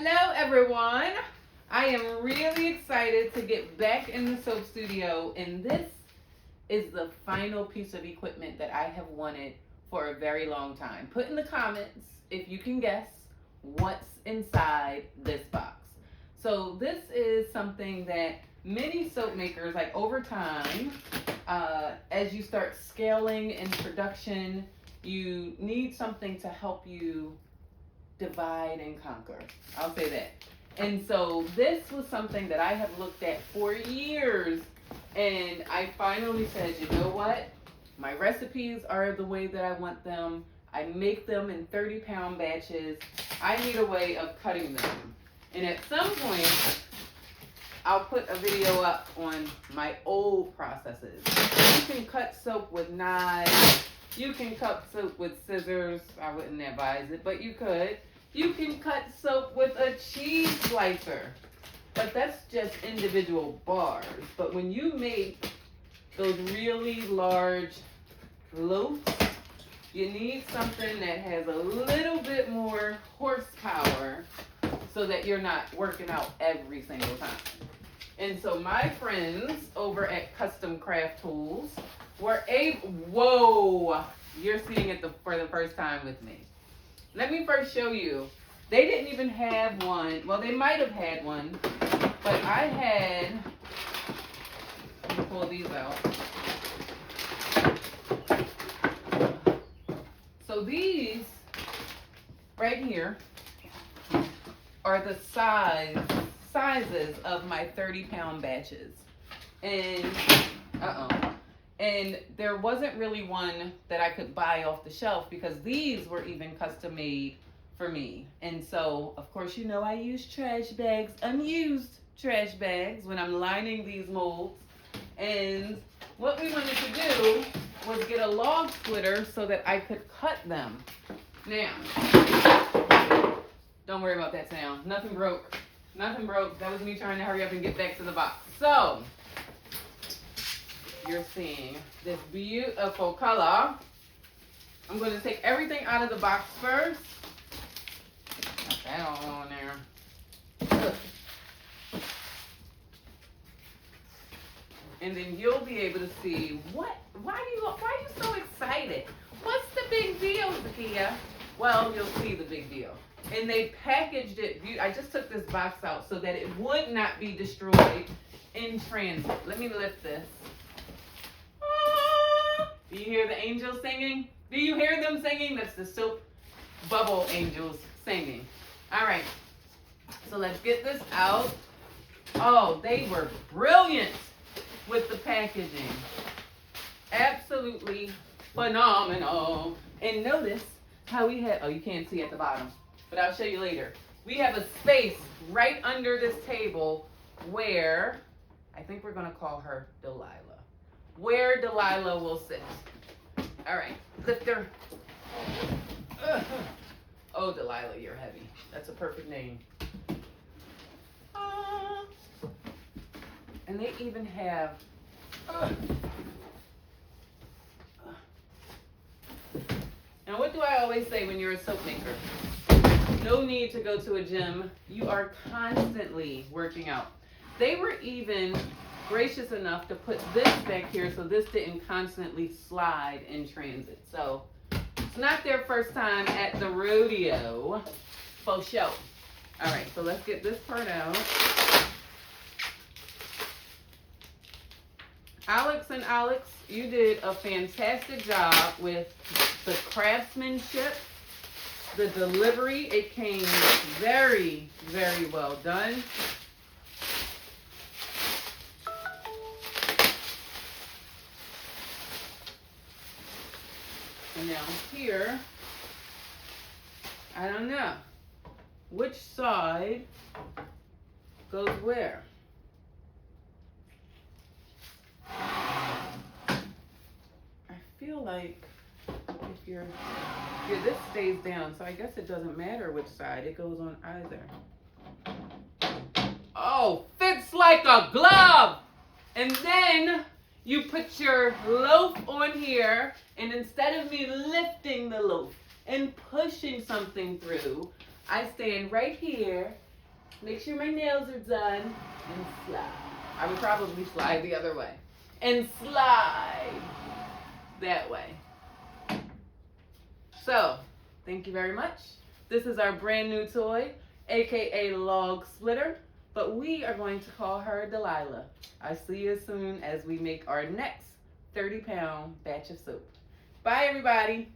Hello everyone. I am really excited to get back in the soap studio, and this is the final piece of equipment that I have wanted for a very long time. Put in the comments if you can guess what's inside this box. So this is something that many soap makers, like over time, as you start scaling in production, you need something to help you divide and conquer. I'll say that. And so this was something that I have looked at for years, and I finally said, you know what? My recipes are the way that I want them. I make them in 30-pound batches. I need a way of cutting them. And at some point, I'll put a video up on my old processes. You can cut soap with knives. You can cut soap with scissors. I wouldn't advise it, but you could. You can cut soap with a cheese slicer, but that's just individual bars. But when you make those really large loaves, you need something that has a little bit more horsepower so that you're not working out every single time. And so my friends over at Custom Craft Tools were able, whoa, you're seeing it for the first time with me. Let me first show you. They didn't even have one. Well, they might have had one, but I had, let me pull these out. So these right here are the sizes of my 30-pound batches. And, and there wasn't really one that I could buy off the shelf because these were even custom made for me. And so, of course, you know I use trash bags, unused trash bags, when I'm lining these molds. And what we wanted to do was get a log splitter so that I could cut them. Now, don't worry about that sound. Nothing broke. Nothing broke. That was me trying to hurry up and get back to the box. So, you're seeing this beautiful color. I'm going to take everything out of the box first. Got that all on there. Ugh. And then you'll be able to see why are you so excited? What's the big deal, Zakia? Well, you'll see the big deal. And they packaged it. I just took this box out so that it would not be destroyed in transit. Let me lift this. Do you hear the angels singing? Do you hear them singing? That's the soap bubble angels singing. All right, so let's get this out. Oh, they were brilliant with the packaging. Absolutely phenomenal. And notice how we have, oh, you can't see at the bottom, but I'll show you later. We have a space right under this table where, I think we're gonna call her Delilah. Where Delilah will sit. All right, lift her. Oh, Delilah, you're heavy. That's a perfect name. And they even have, now what do I always say when you're a soap maker? No need to go to a gym. You are constantly working out. They were even gracious enough to put this back here so this didn't constantly slide in transit. So it's not their first time at the rodeo, for sure. All right, so let's get this part out. Alex, you did a fantastic job with the craftsmanship, the delivery. It came very, very well done. And now here, I don't know which side goes where. I feel like if you're, yeah, this stays down, so I guess it doesn't matter which side, it goes on either. Oh, fits like a glove! And then you put your loaf on here, and instead of me lifting the loaf and pushing something through, I stand right here Make sure my nails are done. And slide. I would probably slide the other way. And slide that way. So, thank you very much. This is our brand new toy, aka Log Splitter, but we are going to call her Delilah. I'll see you as soon as we make our next 30-pound batch of soap. Bye, everybody.